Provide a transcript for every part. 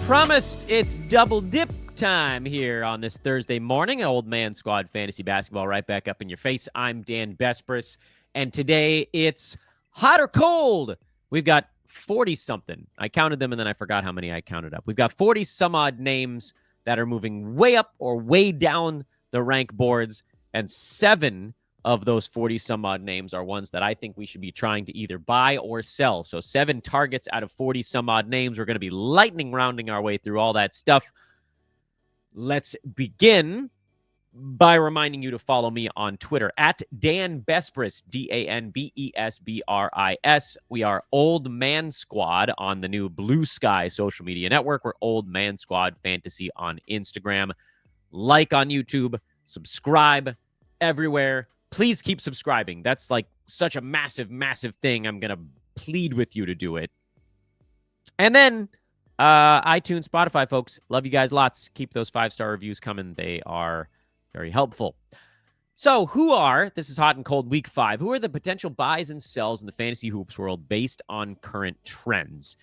promised, it's double dip time here on this Thursday morning. Old Man Squad Fantasy Basketball right back up in your face. I'm Dan Bespris, and today it's hot or cold. We've got 40-something. I counted them, and then I forgot how many I counted up. We've got 40-some-odd names that are moving way up or way down the rank boards, and 7 of those 40-some-odd names are ones that I think we should be trying to either buy or sell. So 7 targets out of 40-some-odd names. We're going to be lightning rounding our way through all that stuff. Let's begin by reminding you to follow me on Twitter at Dan Bespris, DanBesbris. We are Old Man Squad on the new Blue Sky social media network. We're Old Man Squad Fantasy on Instagram. Like on YouTube, subscribe everywhere. Please keep subscribing. That's like such a massive, massive thing. I'm going to plead with you to do it. And then iTunes, Spotify, folks. Love you guys lots. Keep those 5-star reviews coming. They are very helpful. So this is hot and cold week 5. Who are the potential buys and sells in the fantasy hoops world based on current trends?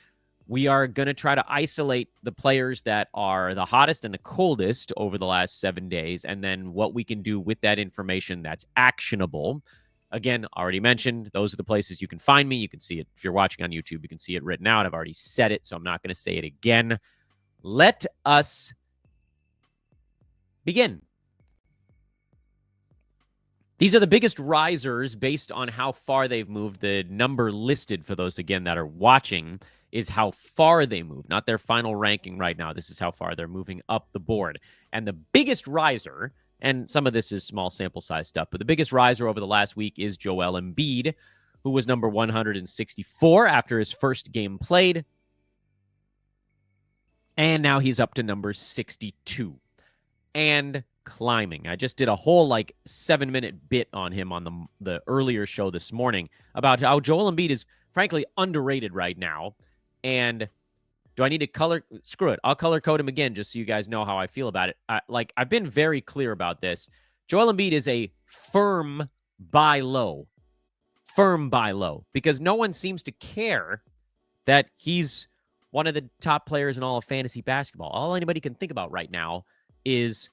We are going to try to isolate the players that are the hottest and the coldest over the last 7 days, and then what we can do with that information that's actionable. Again, already mentioned, those are the places you can find me. You can see it. If you're watching on YouTube, you can see it written out. I've already said it, so I'm not going to say it again. Let us begin. These are the biggest risers based on how far they've moved. The number listed for those, again, that are watching is how far they move, not their final ranking right now. This is how far they're moving up the board. And the biggest riser, and some of this is small sample size stuff, but the biggest riser over the last week is Joel Embiid, who was number 164 after his first game played. And now he's up to number 62 and climbing. I just did a whole 7-minute bit on him on the earlier show this morning about how Joel Embiid is frankly underrated right now. And do I need to color? Screw it. I'll color code him again just so you guys know how I feel about it. I've been very clear about this. Joel Embiid is a firm buy low. Firm buy low. Because no one seems to care that he's one of the top players in all of fantasy basketball. All anybody can think about right now is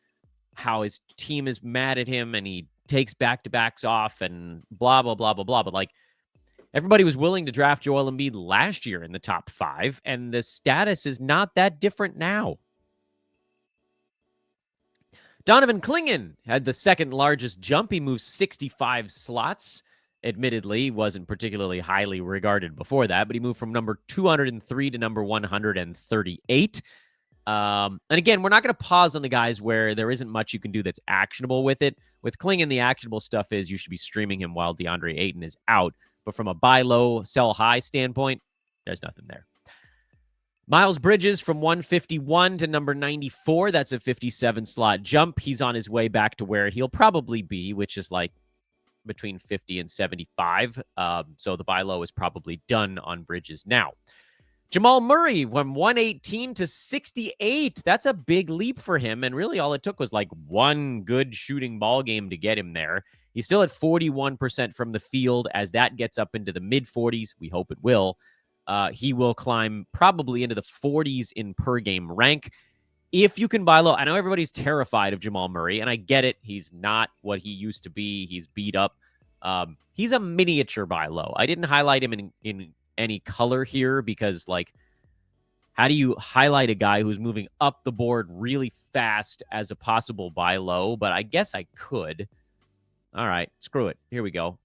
how his team is mad at him and he takes back-to-backs off and blah, blah, blah, blah, blah. But everybody was willing to draft Joel Embiid last year in the top 5, and the status is not that different now. Donovan Clingan had the second largest jump. He moved 65 slots. Admittedly, he wasn't particularly highly regarded before that, but he moved from number 203 to number 138. And again, we're not going to pause on the guys where there isn't much you can do that's actionable with it. With Clingan, the actionable stuff is you should be streaming him while DeAndre Ayton is out. But from a buy low, sell high standpoint, there's nothing there. Miles Bridges from 151 to number 94. That's a 57-slot jump. He's on his way back to where he'll probably be, which is between 50 and 75. So the buy low is probably done on Bridges now. Jamal Murray from 118 to 68. That's a big leap for him. And really all it took was one good shooting ball game to get him there. He's still at 41% from the field. As that gets up into the mid-40s, we hope it will, he will climb probably into the 40s in per-game rank. If you can buy low, I know everybody's terrified of Jamal Murray, and I get it. He's not what he used to be. He's beat up. He's a miniature buy low. I didn't highlight him in any color here because, how do you highlight a guy who's moving up the board really fast as a possible buy low? But I guess I could. All right, screw it. Here we go.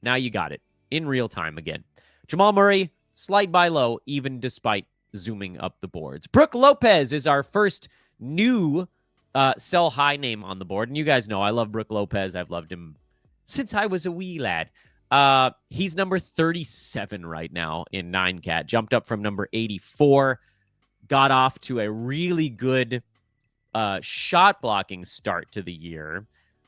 Now you got it. In real time again. Jamal Murray, slight buy low, even despite zooming up the boards. Brook Lopez is our first new sell high name on the board. And you guys know I love Brook Lopez. I've loved him since I was a wee lad. He's number 37 right now in 9Cat. Jumped up from number 84. Got off to a really good shot blocking start to the year,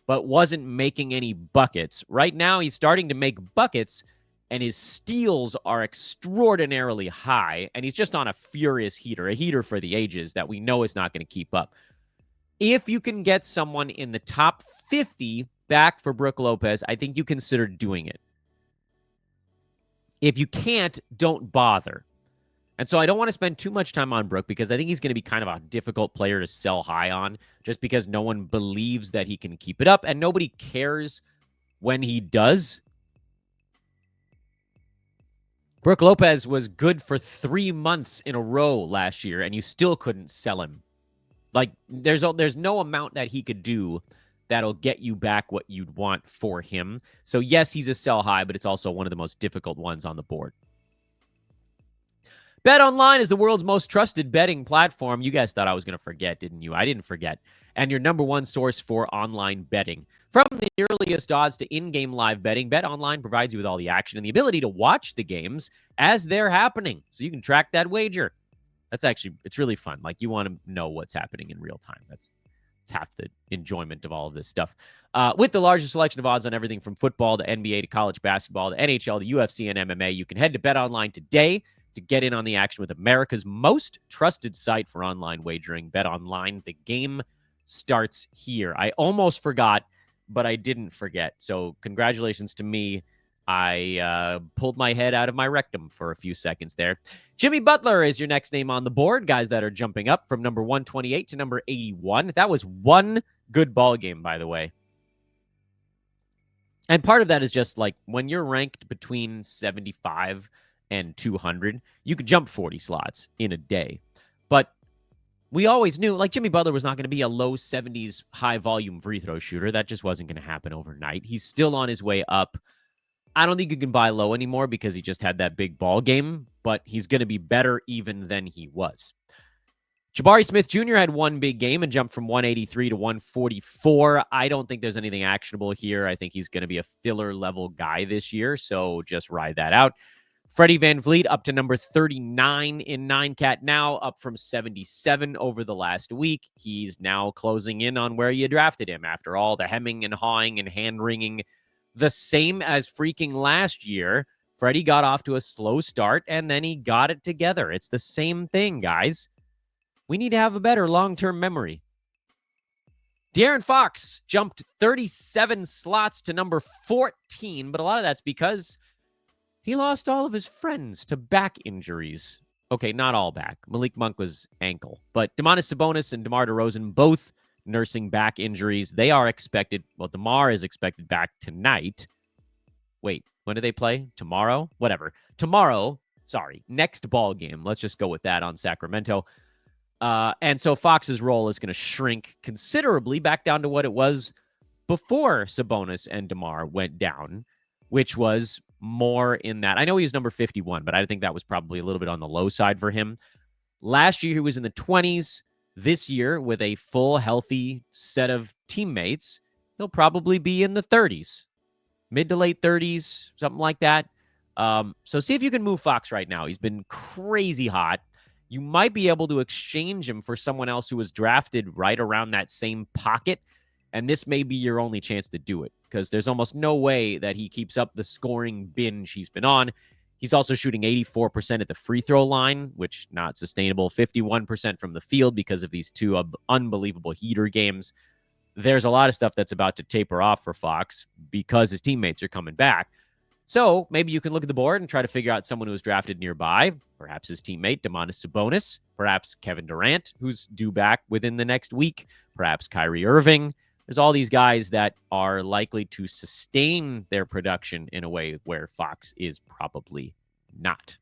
but wasn't making any buckets. Right now, he's starting to make buckets, and his steals are extraordinarily high, and he's just on a furious heater, a heater for the ages that we know is not going to keep up. If you can get someone in the top 50 back for Brook Lopez, I think you consider doing it. If you can't, don't bother. And so I don't want to spend too much time on Brook because I think he's going to be kind of a difficult player to sell high on just because no one believes that he can keep it up and nobody cares when he does. Brook Lopez was good for 3 months in a row last year, and you still couldn't sell him. Like, there's no amount that he could do that'll get you back what you'd want for him. So, yes, he's a sell high, but it's also one of the most difficult ones on the board. BetOnline is the world's most trusted betting platform. You guys thought I was going to forget, didn't you? I didn't forget. And your number one source for online betting. From the earliest odds to in-game live betting, BetOnline provides you with all the action and the ability to watch the games as they're happening, so you can track that wager. It's really fun. Like, you want to know what's happening in real time. It's half the enjoyment of all of this stuff. With the largest selection of odds on everything from football to NBA to college basketball to NHL to UFC and MMA, you can head to BetOnline today to get in on the action with America's most trusted site for online wagering. BetOnline, the game starts here. I almost forgot, but I didn't forget. So congratulations to me. I pulled my head out of my rectum for a few seconds there. Jimmy Butler is your next name on the board. Guys that are jumping up from number 128 to number 81. That was one good ball game, by the way. And part of that is just like when you're ranked between 75 and 200, you could jump 40 slots in a day. But we always knew, like, Jimmy Butler was not going to be a low 70s high-volume free throw shooter. That just wasn't going to happen overnight. He's still on his way up. I don't think you can buy low anymore because he just had that big ball game, but he's going to be better even than he was. Jabari Smith Jr. had one big game and jumped from 183 to 144. I don't think there's anything actionable here. I think he's going to be a filler-level guy this year, so just ride that out. Freddie VanVleet up to number 39 in 9-cat now, up from 77 over the last week. He's now closing in on where you drafted him after all the hemming and hawing and hand-wringing. The same as freaking last year. Freddie got off to a slow start, and then he got it together. It's the same thing, guys. We need to have a better long-term memory. De'Aaron Fox jumped 37 slots to number 14, but a lot of that's because he lost all of his friends to back injuries. Okay, not all back. Malik Monk was ankle. But Domantas Sabonis and DeMar DeRozan both nursing back injuries. They are expected. Well, DeMar is expected back tonight. Wait, when do they play? Tomorrow? Whatever. Tomorrow. Sorry. Next ball game. Let's just go with that on Sacramento. And so Fox's role is going to shrink considerably back down to what it was before Sabonis and DeMar went down, which was more in that. I know he was number 51, but I think that was probably a little bit on the low side for him. Last year, he was in the 20s. This year, with a full, healthy set of teammates, he'll probably be in the 30s, mid to late 30s, something like that. So see if you can move Fox right now. He's been crazy hot. You might be able to exchange him for someone else who was drafted right around that same pocket, and this may be your only chance to do it because there's almost no way that he keeps up the scoring binge he's been on. He's also shooting 84% at the free throw line, which not sustainable. 51% from the field because of these two unbelievable heater games. There's a lot of stuff that's about to taper off for Fox because his teammates are coming back. So maybe you can look at the board and try to figure out someone who was drafted nearby, perhaps his teammate, Domantas Sabonis, perhaps Kevin Durant, who's due back within the next week, perhaps Kyrie Irving. There's all these guys that are likely to sustain their production in a way where Fox is probably not.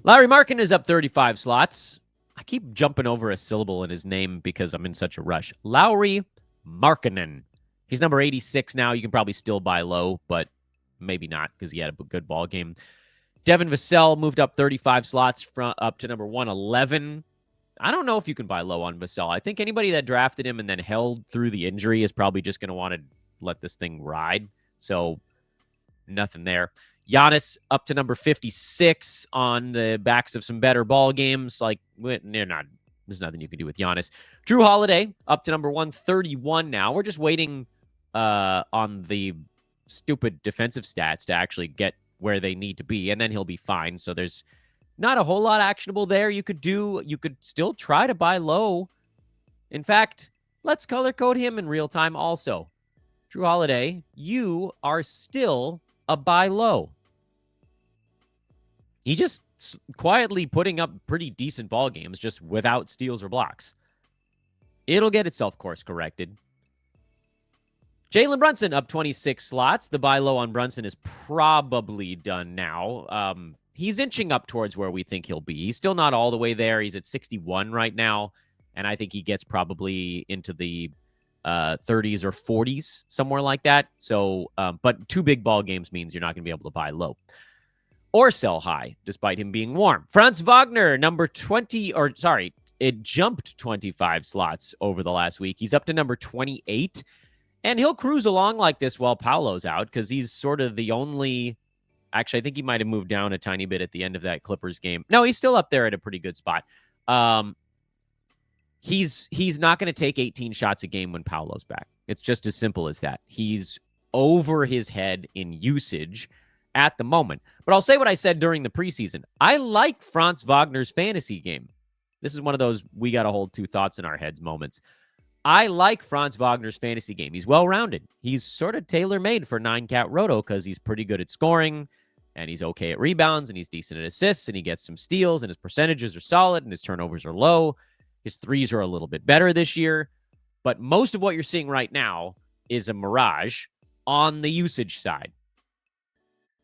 Lauri Markkanen is up 35 slots. I keep jumping over a syllable in his name because I'm in such a rush. Lauri Markkanen. He's number 86 now. You can probably still buy low, but maybe not because he had a good ball game. Devin Vassell moved up 35 slots up to number 111. I don't know if you can buy low on Vassell. I think anybody that drafted him and then held through the injury is probably just going to want to let this thing ride. So nothing there. Giannis up to number 56 on the backs of some better ball games. Like, they're not. There's nothing you can do with Giannis. Jrue Holiday up to number 131 now. We're just waiting on the stupid defensive stats to actually get where they need to be, and then he'll be fine. So there's not a whole lot actionable there you could do. You could still try to buy low. In fact, let's color code him in real time also. Jrue Holiday, you are still a buy low. He just quietly putting up pretty decent ball games just without steals or blocks. It'll get itself course corrected. Jalen Brunson up 26 slots. The buy low on Brunson is probably done now. He's inching up towards where we think he'll be. He's still not all the way there. He's at 61 right now, and I think he gets probably into the 30s or 40s, somewhere like that. So, but 2 big ball games means you're not going to be able to buy low or sell high, despite him being warm. Franz Wagner, number 20, or sorry, it jumped 25 slots over the last week. He's up to number 28. And he'll cruise along like this while Paolo's out because he's sort of the only... Actually, I think he might have moved down a tiny bit at the end of that Clippers game. No, he's still up there at a pretty good spot. He's not going to take 18 shots a game when Paolo's back. It's just as simple as that. He's over his head in usage at the moment. But I'll say what I said during the preseason. I like Franz Wagner's fantasy game. This is one of those we got to hold 2 thoughts in our heads moments. I like Franz Wagner's fantasy game. He's well-rounded. He's sort of tailor-made for 9-cat roto because he's pretty good at scoring, and he's okay at rebounds, and he's decent at assists, and he gets some steals, and his percentages are solid, and his turnovers are low. His threes are a little bit better this year. But most of what you're seeing right now is a mirage on the usage side.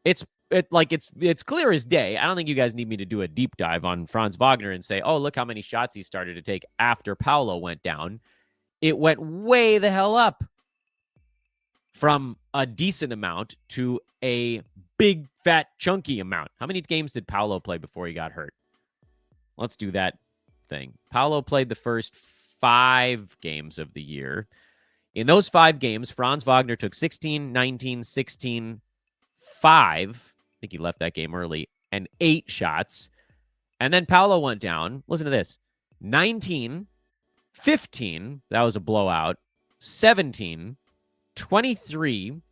It's clear as day. I don't think you guys need me to do a deep dive on Franz Wagner and say, oh, look how many shots he started to take after Paolo went down. It went way the hell up from a decent amount to a big, fat, chunky amount. How many games did Paolo play before he got hurt? Let's do that thing. Paolo played the first 5 games of the year. In those 5 games, Franz Wagner took 16, 19, 16, 5. I think he left that game early, and 8 shots. And then Paolo went down. Listen to this. 19, 15, that was a blowout, 17, 23,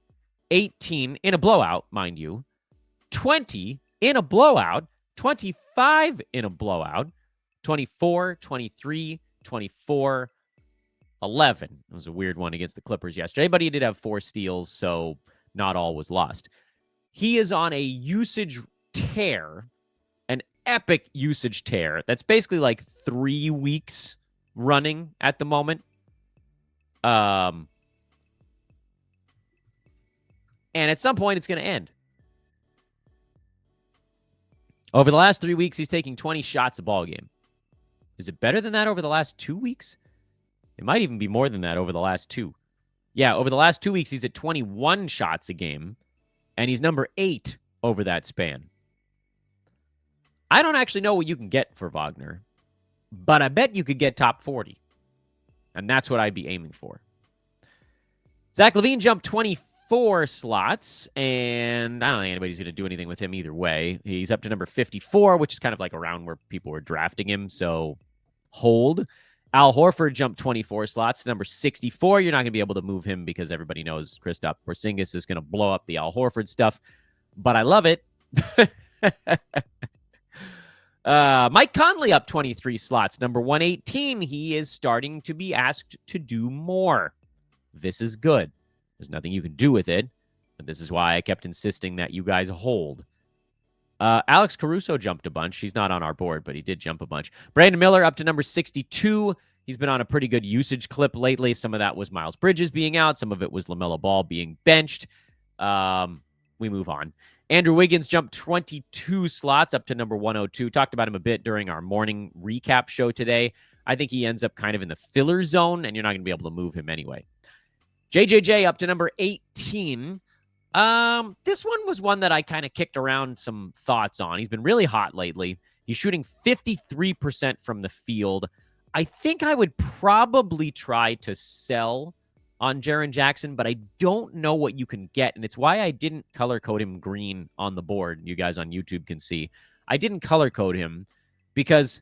18 in a blowout, mind you, 20 in a blowout, 25 in a blowout, 24, 23, 24, 11. It was a weird one against the Clippers yesterday, but he did have 4 steals, so not all was lost. He is on a usage tear, an epic usage tear. That's basically like 3 weeks running at the moment. And at some point, it's going to end. Over the last 3 weeks, he's taking 20 shots a ball game. Is it better than that over the last 2 weeks? It might even be more than that over the last 2. Yeah, over the last 2 weeks, he's at 21 shots a game, and he's number 8 over that span. I don't actually know what you can get for Wagner, but I bet you could get top 40. And that's what I'd be aiming for. Zach LaVine jumped 24 slots, and I don't think anybody's going to do anything with him either way. He's up to number 54, which is kind of like around where people were drafting him, so hold. Al Horford jumped 24 slots to number 64. You're not going to be able to move him because everybody knows Kristaps Porzingis is going to blow up the Al Horford stuff, but I love it. Mike Conley up 23 slots. Number 118, he is starting to be asked to do more. This is good. There's nothing you can do with it, but this is why I kept insisting that you guys hold. Alex Caruso jumped a bunch. He's not on our board, but he did jump a bunch. Brandon Miller up to number 62. He's been on a pretty good usage clip lately. Some of that was Miles Bridges being out. Some of it was LaMelo Ball being benched. We move on. Andrew Wiggins jumped 22 slots up to number 102. Talked about him a bit during our morning recap show today. I think he ends up kind of in the filler zone, and you're not going to be able to move him anyway. JJJ up to number 18. This one was one that I kind of kicked around some thoughts on. He's been really hot lately. He's shooting 53% from the field. I think I would probably try to sell on Jaren Jackson, but I don't know what you can get, and it's why I didn't color code him green on the board. You guys on YouTube can see. I didn't color code him because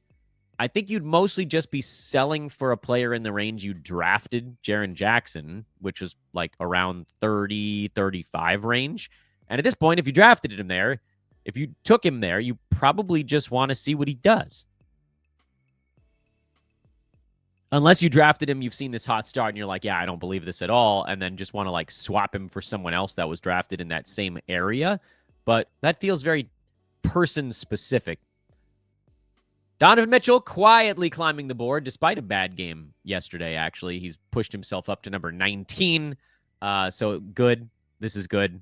I think you'd mostly just be selling for a player in the range you drafted Jaren Jackson, which was like around 30, 35 range. And at this point, if you drafted him there, if you took him there, you probably just want to see what he does. Unless you drafted him, you've seen this hot start, and you're like, yeah, I don't believe this at all, and then just want to like swap him for someone else that was drafted in that same area. But that feels very person specific. Donovan Mitchell quietly climbing the board despite a bad game yesterday, actually. He's pushed himself up to number 19. So good. This is good.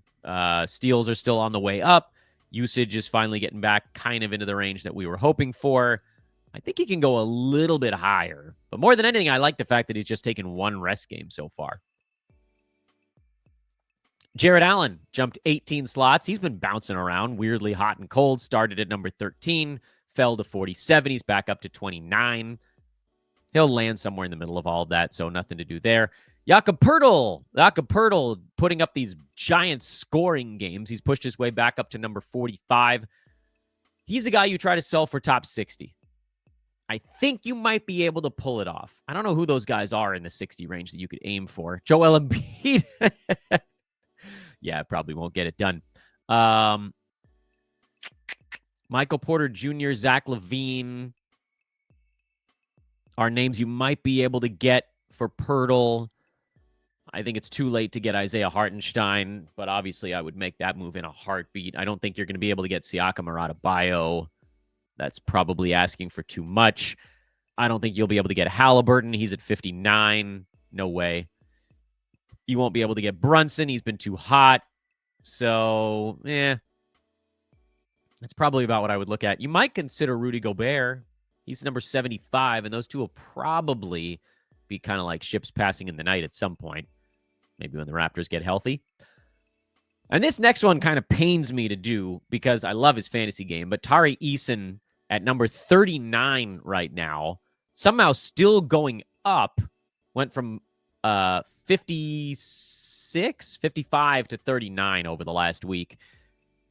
Steals are still on the way up. Usage is finally getting back kind of into the range that we were hoping for. I think he can go a little bit higher. But more than anything, I like the fact that he's just taken one rest game so far. Jarrett Allen jumped 18 slots. He's been bouncing around, weirdly hot and cold. Started at number 13. Fell to 47. He's back up to 29. He'll land somewhere in the middle of all of that, so nothing to do there. Jakob Poeltl putting up these giant scoring games. He's pushed his way back up to number 45. He's a guy you try to sell for top 60. I think you might be able to pull it off. I don't know who those guys are in the 60 range that you could aim for. Joel Embiid. Yeah, probably won't get it done. Michael Porter Jr., Zach LaVine are names you might be able to get for Poeltl. I think it's too late to get Isaiah Hartenstein, but obviously I would make that move in a heartbeat. I don't think you're going to be able to get Siakam or Adebayo. That's probably asking for too much. I don't think you'll be able to get Halliburton. He's at 59. No way. You won't be able to get Brunson. He's been too hot. So, that's probably about what I would look at. You might consider Rudy Gobert. He's number 75, and those two will probably be kind of like ships passing in the night at some point. Maybe when the Raptors get healthy. And this next one kind of pains me to do because I love his fantasy game, but Tari Eason at number 39 right now, somehow still going up, went from 55 to 39 over the last week.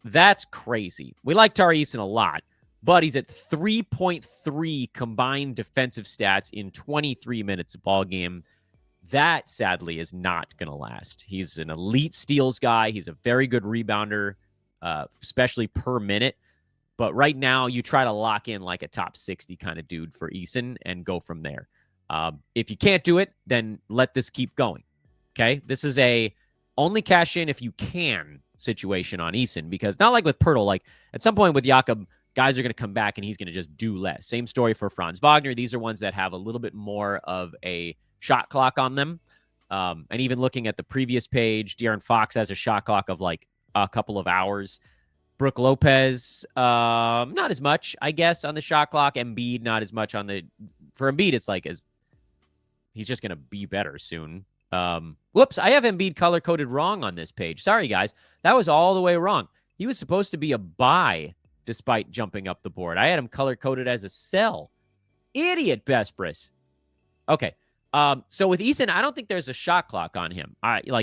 That's crazy. We like Tari Eason a lot, but he's at 3.3 combined defensive stats in 23 minutes of ball game. That, sadly, is not going to last. He's an elite steals guy. He's a very good rebounder, especially per minute. But right now, you try to lock in like a top 60 kind of dude for Eason and go from there. If you can't do it, then let this keep going. Okay? This is a only cash in if you can situation on Eason, because not like with Poeltl, like at some point with Jakob, guys are going to come back and he's going to just do less. Same story for Franz Wagner. These are ones that have a little bit more of a shot clock on them. And even looking at the previous page, De'Aaron Fox has a shot clock of like a couple of hours. Brook Lopez, not as much, I guess, on the shot clock. Embiid, not as much on the... For Embiid, it's like he's just going to be better soon. Whoops, I have Embiid color-coded wrong on this page. Sorry, guys. That was all the way wrong. He was supposed to be a buy despite jumping up the board. I had him color-coded as a sell. Idiot, Bespris. Okay. So with Eason, I don't think there's a shot clock on him.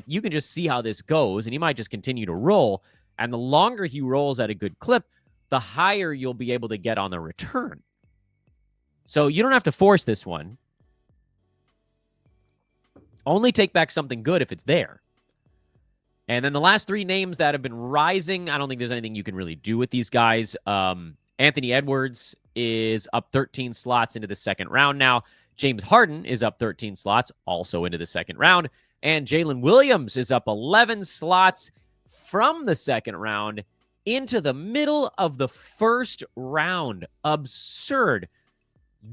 You can just see how this goes, and he might just continue to roll. And the longer he rolls at a good clip, the higher you'll be able to get on the return. So you don't have to force this one. Only take back something good if it's there. And then the last three names that have been rising, I don't think there's anything you can really do with these guys. Anthony Edwards is up 13 slots into the second round now. James Harden is up 13 slots, also into the second round. And Jalen Williams is up 11 slots from the second round into the middle of the first round. Absurd.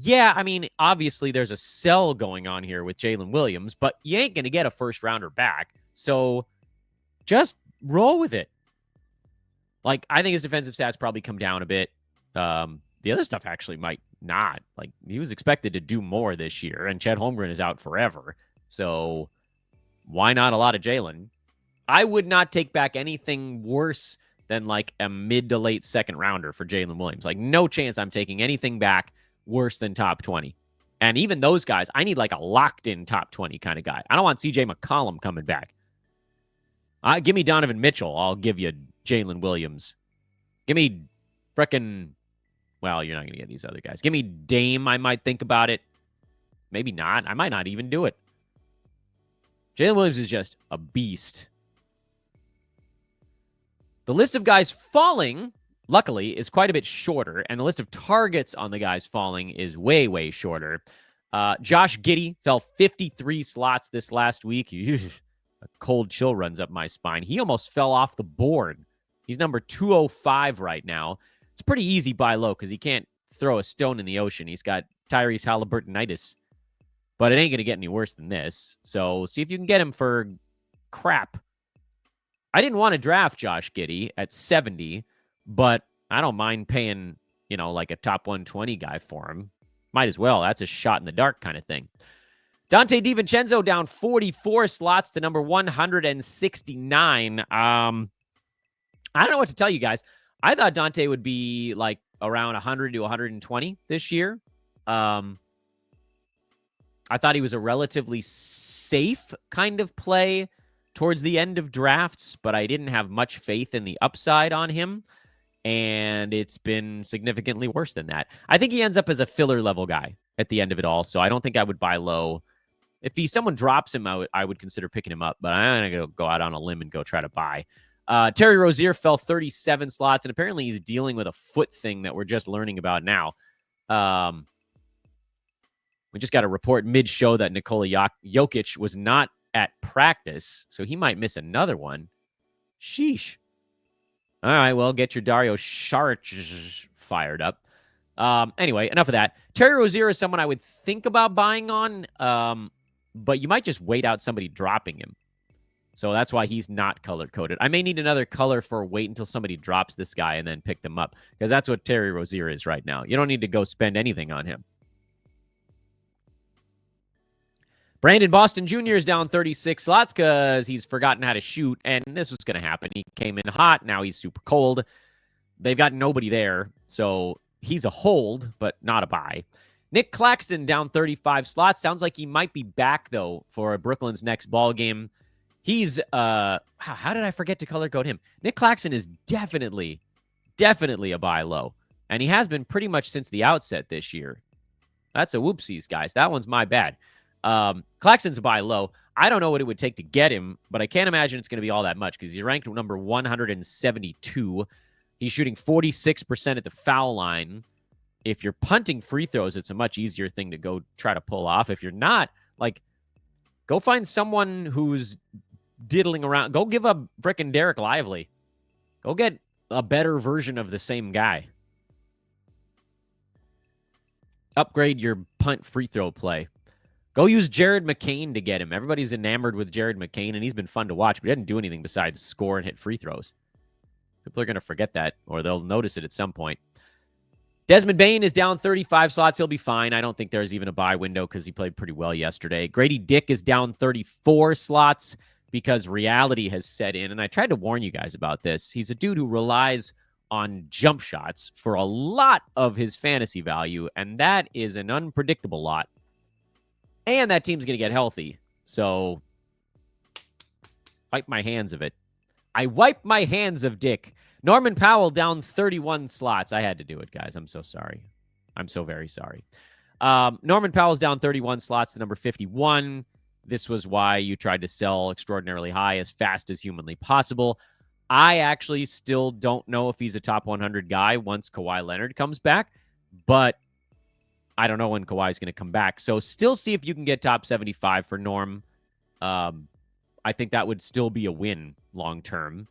Yeah, I mean, obviously there's a sell going on here with Jalen Williams, but you ain't going to get a first rounder back. So just roll with it. Like, I think his defensive stats probably come down a bit. The other stuff actually might not. Like, he was expected to do more this year, and Chet Holmgren is out forever. So why not a lot of Jalen? I would not take back anything worse than like a mid to late second rounder for Jalen Williams. Like, no chance I'm taking anything back worse than top 20. And even those guys, I need like a locked-in top 20 kind of guy. I don't want CJ McCollum coming back. Give me Donovan Mitchell. I'll give you Jalen Williams. Give me frickin'... Well, you're not going to get these other guys. Give me Dame. I might think about it. Maybe not. I might not even do it. Jalen Williams is just a beast. The list of guys falling, luckily, is quite a bit shorter, and the list of targets on the guys falling is way, way shorter. Josh Giddey fell 53 slots this last week. A cold chill runs up my spine. He almost fell off the board. He's number 205 right now. It's pretty easy buy low because he can't throw a stone in the ocean. He's got Tyrese Halliburtonitis, but it ain't going to get any worse than this. So see if you can get him for crap. I didn't want to draft Josh Giddey at 70, but I don't mind paying, like a top 120 guy for him. Might as well. That's a shot in the dark kind of thing. Donte DiVincenzo down 44 slots to number 169. I don't know what to tell you guys. I thought Donte would be like around 100 to 120 this year. I thought he was a relatively safe kind of play towards the end of drafts, but I didn't have much faith in the upside on him, and it's been significantly worse than that. I think he ends up as a filler level guy at the end of it all, so I don't think I would buy low. If someone drops him out, I would consider picking him up, but I'm not going to go out on a limb and go try to buy. Terry Rozier fell 37 slots, and apparently he's dealing with a foot thing that we're just learning about now. We just got a report mid-show that Nikola Jokic was not at practice, so he might miss another one. Sheesh. All right, well, get your Dario Saric fired up. Anyway, enough of that. Terry Rozier is someone I would think about buying on, but you might just wait out somebody dropping him. So that's why he's not color-coded. I may need another color for wait until somebody drops this guy and then pick them up, because that's what Terry Rozier is right now. You don't need to go spend anything on him. Brandon Boston Jr. is down 36 slots because he's forgotten how to shoot, and this was going to happen. He came in hot. Now he's super cold. They've got nobody there, so he's a hold, but not a buy. Nick Claxton down 35 slots. Sounds like he might be back, though, for Brooklyn's next ball game. He's, how did I forget to color code him? Nick Claxton is definitely a buy low, and he has been pretty much since the outset this year. That's a whoopsies, guys. That one's my bad. Claxton's a buy low. I don't know what it would take to get him, but I can't imagine it's going to be all that much because he's ranked number 172. He's shooting 46% at the foul line. If you're punting free throws, it's a much easier thing to go try to pull off. If you're not, go find someone who's diddling around. Go give up frickin' Derek Lively. Go get a better version of the same guy. Upgrade your punt free throw play. Go use Jared McCain to get him. Everybody's enamored with Jared McCain, and he's been fun to watch, but he didn't do anything besides score and hit free throws. People are going to forget that, or they'll notice it at some point. Desmond Bane is down 35 slots. He'll be fine. I don't think there's even a buy window because he played pretty well yesterday. Grady Dick is down 34 slots because reality has set in, and I tried to warn you guys about this. He's a dude who relies on jump shots for a lot of his fantasy value, and that is an unpredictable lot. And that team's going to get healthy. So, wipe my hands of it. I wipe my hands of Dick. Norman Powell down 31 slots. I had to do it, guys. I'm so sorry. I'm so very sorry. Norman Powell's down 31 slots to number 51. This was why you tried to sell extraordinarily high as fast as humanly possible. I actually still don't know if he's a top 100 guy once Kawhi Leonard comes back, but I don't know when Kawhi's going to come back. So still see if you can get top 75 for Norm. I think that would still be a win long-term.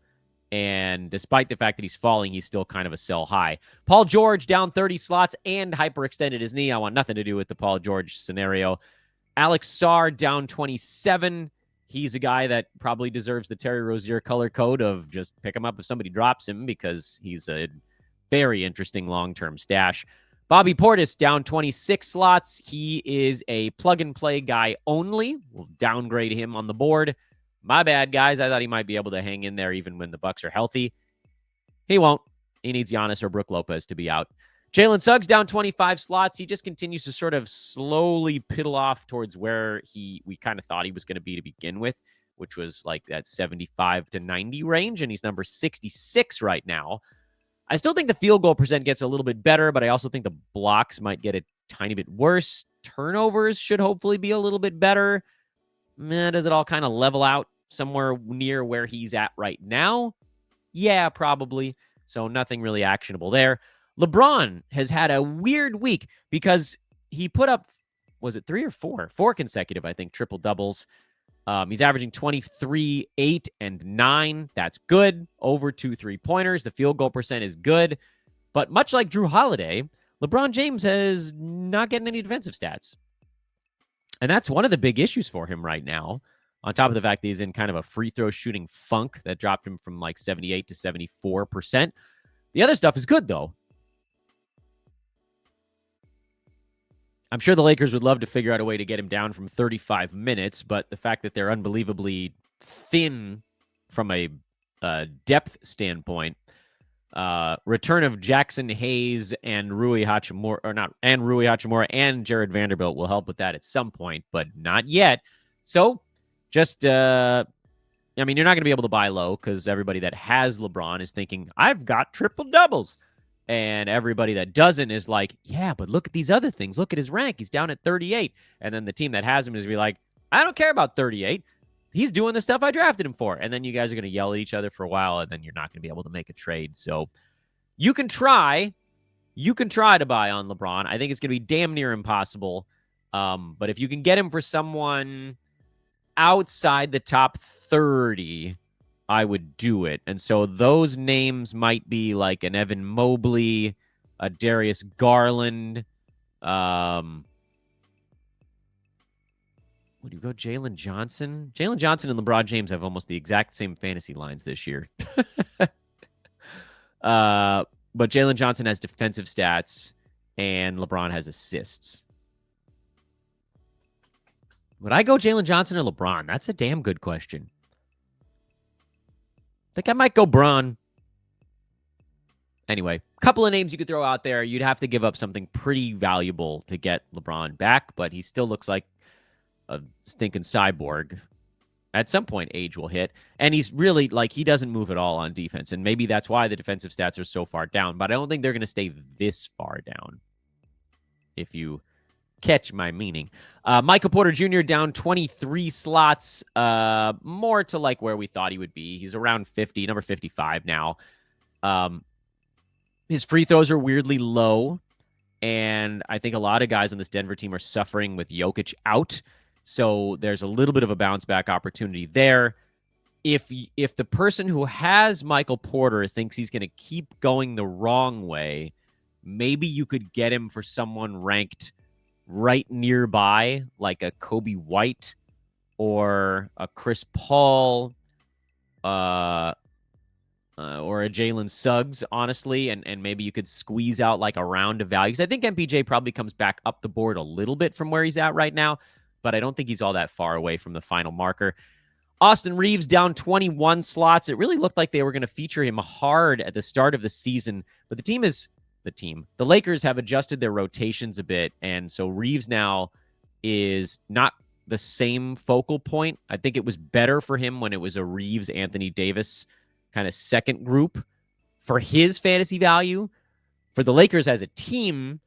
And despite the fact that he's falling, he's still kind of a sell high. Paul George down 30 slots and hyperextended his knee. I want nothing to do with the Paul George scenario. Alex Sarr down 27. He's a guy that probably deserves the Terry Rozier color code of just pick him up if somebody drops him because he's a very interesting long-term stash. Bobby Portis down 26 slots. He is a plug-and-play guy only. We'll downgrade him on the board. My bad, guys. I thought he might be able to hang in there even when the Bucks are healthy. He won't. He needs Giannis or Brook Lopez to be out. Jalen Suggs down 25 slots. He just continues to sort of slowly piddle off towards where we kind of thought he was going to be to begin with, which was like that 75 to 90 range, and he's number 66 right now. I still think the field goal percent gets a little bit better, but I also think the blocks might get a tiny bit worse. Turnovers should hopefully be a little bit better. Does it all kind of level out somewhere near where he's at right now? Yeah, probably. So nothing really actionable there. LeBron has had a weird week because he put up, was it 3 or 4? 4 consecutive, I think, triple doubles. He's averaging 23, 8, and 9. That's good. Over 2 3-pointers. The field goal percent is good. But much like Jrue Holiday, LeBron James is not getting any defensive stats. And that's one of the big issues for him right now, on top of the fact that he's in kind of a free throw shooting funk that dropped him from like 78 to 74%. The other stuff is good, though. I'm sure the Lakers would love to figure out a way to get him down from 35 minutes, but the fact that they're unbelievably thin from a depth standpoint, return of Jackson Hayes and Rui Hachimura, and Jared Vanderbilt will help with that at some point, but not yet. So just, you're not going to be able to buy low because everybody that has LeBron is thinking, I've got triple doubles. And everybody that doesn't is like, yeah, but look at these other things. Look at his rank. He's down at 38. And then the team that has him is going to be like, I don't care about 38. He's doing the stuff I drafted him for. And then you guys are going to yell at each other for a while, and then you're not going to be able to make a trade. So you can try. You can try to buy on LeBron. I think it's going to be damn near impossible. But if you can get him for someone outside the top 30, I would do it. And so those names might be like an Evan Mobley, a Darius Garland. Would you go Jalen Johnson? Jalen Johnson and LeBron James have almost the exact same fantasy lines this year. But Jalen Johnson has defensive stats and LeBron has assists. Would I go Jalen Johnson or LeBron? That's a damn good question. I think I might go Bron. Anyway, a couple of names you could throw out there. You'd have to give up something pretty valuable to get LeBron back, but he still looks like a stinking cyborg. At some point, age will hit. And he's really, he doesn't move at all on defense. And maybe that's why the defensive stats are so far down. But I don't think they're going to stay this far down, if you catch my meaning. Michael Porter Jr. down 23 slots, more to where we thought he would be. He's around 50, number 55 now. His free throws are weirdly low, and I think a lot of guys on this Denver team are suffering with Jokic out, so there's a little bit of a bounce back opportunity there. If the person who has Michael Porter thinks he's going to keep going the wrong way, maybe you could get him for someone ranked right nearby, like a Kobe White or a Chris Paul, or a Jalen Suggs, honestly, and maybe you could squeeze out a round of value. Because I think MPJ probably comes back up the board a little bit from where he's at right now, but I don't think he's all that far away from the final marker. Austin Reeves down 21 slots. It really looked like they were going to feature him hard at the start of the season, but the Lakers have adjusted their rotations a bit, and so Reeves now is not the same focal point. I think it was better for him when it was a Reeves, Anthony Davis kind of second group for his fantasy value. For the Lakers as a team,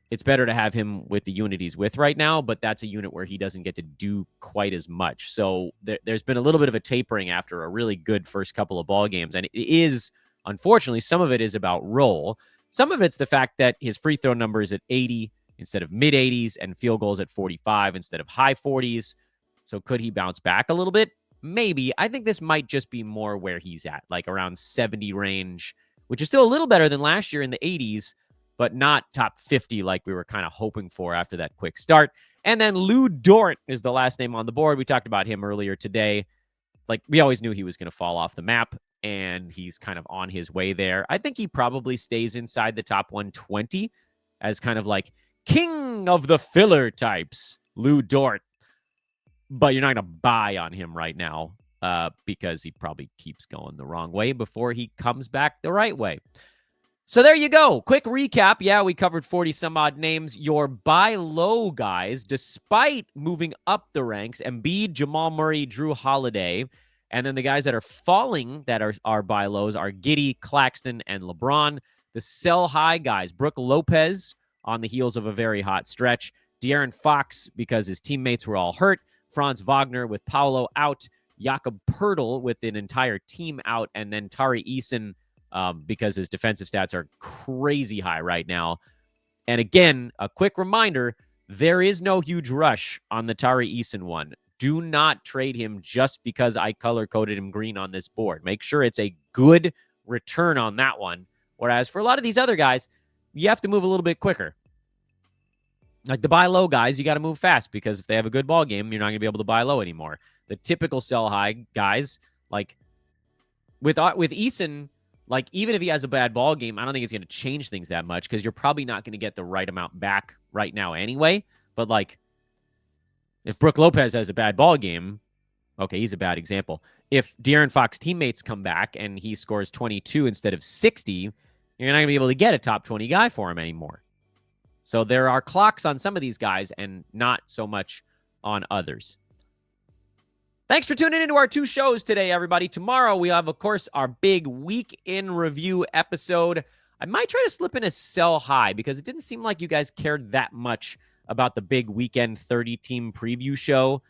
it's better to have him with the unit he's with right now, but that's a unit where he doesn't get to do quite as much. So there's been a little bit of a tapering after a really good first couple of ball games, and it is, unfortunately, some of it is about role. Some of it's the fact that his free throw number is at 80 instead of mid-80s and field goals at 45 instead of high 40s. So could he bounce back a little bit? Maybe. I think this might just be more where he's at, around 70 range, which is still a little better than last year in the 80s, but not top 50 like we were kind of hoping for after that quick start. And then Lou Dort is the last name on the board. We talked about him earlier today. We always knew he was going to fall off the map, and he's kind of on his way there. I think he probably stays inside the top 120 as kind of king of the filler types, Lou Dort. But you're not going to buy on him right now because he probably keeps going the wrong way before he comes back the right way. So there you go. Quick recap. Yeah, we covered 40 some odd names. Your buy low guys, despite moving up the ranks, Embiid, Jamal Murray, Jrue Holiday. And then the guys that are falling that are buy lows are Giddey, Claxton, and LeBron. The sell high guys, Brook Lopez on the heels of a very hot stretch. De'Aaron Fox because his teammates were all hurt. Franz Wagner with Paolo out. Jakob Poeltl with an entire team out. And then Tari Eason because his defensive stats are crazy high right now. And again, a quick reminder, there is no huge rush on the Tari Eason one. Do not trade him just because I color-coded him green on this board. Make sure it's a good return on that one. Whereas for a lot of these other guys, you have to move a little bit quicker. Like the buy low guys, you got to move fast because if they have a good ball game, you're not going to be able to buy low anymore. The typical sell high guys, like with Eason, like even if he has a bad ball game, I don't think it's going to change things that much because you're probably not going to get the right amount back right now anyway. But like if Brook Lopez has a bad ball game, okay, he's a bad example. If De'Aaron Fox teammates come back and he scores 22 instead of 60, you're not going to be able to get a top 20 guy for him anymore. So there are clocks on some of these guys and not so much on others. Thanks for tuning into our 2 shows today, everybody. Tomorrow we have, of course, our big week in review episode. I might try to slip in a sell high because it didn't seem like you guys cared that much about the big weekend 30-team preview show.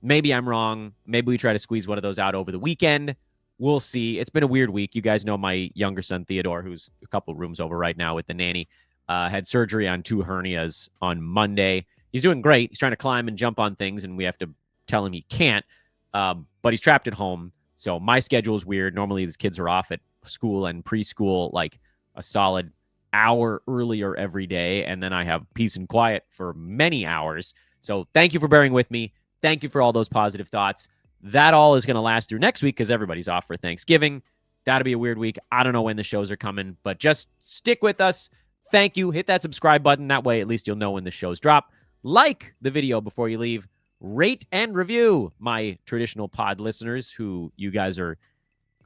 Maybe I'm wrong. Maybe we try to squeeze one of those out over the weekend. We'll see. It's been a weird week. You guys know my younger son, Theodore, who's a couple rooms over right now with the nanny, had surgery on 2 hernias on Monday. He's doing great. He's trying to climb and jump on things, and we have to tell him he can't. But he's trapped at home. So my schedule is weird. Normally, these kids are off at school and preschool like a solid hour earlier every day. And then I have peace and quiet for many hours. So thank you for bearing with me. Thank you for all those positive thoughts. That all is going to last through next week because everybody's off for Thanksgiving. That'll be a weird week. I don't know when the shows are coming, but just stick with us. Thank you. Hit that subscribe button. That way, at least you'll know when the shows drop. Like the video before you leave. Rate and review my traditional pod listeners who you guys are,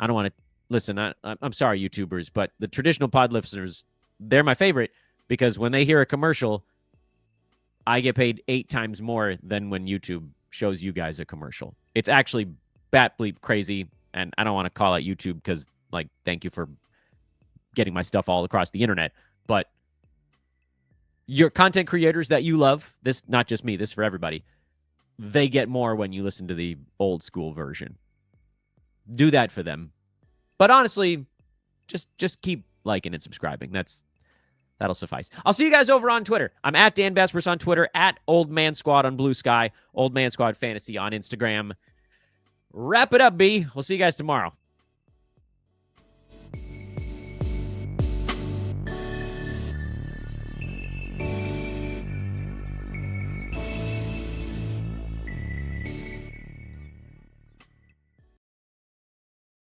I don't want to listen. I'm sorry, YouTubers, but the traditional pod listeners, they're my favorite because when they hear a commercial, I get paid 8 times more than when YouTube shows you guys a commercial. It's actually bat bleep crazy, and I don't want to call out YouTube because, like, thank you for getting my stuff all across the internet, but your content creators that you love, this, not just me, this for everybody, they get more when you listen to the old school version. Do that for them. But honestly, just keep liking and subscribing. That'll suffice. I'll see you guys over on Twitter. I'm at Dan Besbris on Twitter, at Old Man Squad on Blue Sky, Old Man Squad Fantasy on Instagram. Wrap it up, B. We'll see you guys tomorrow.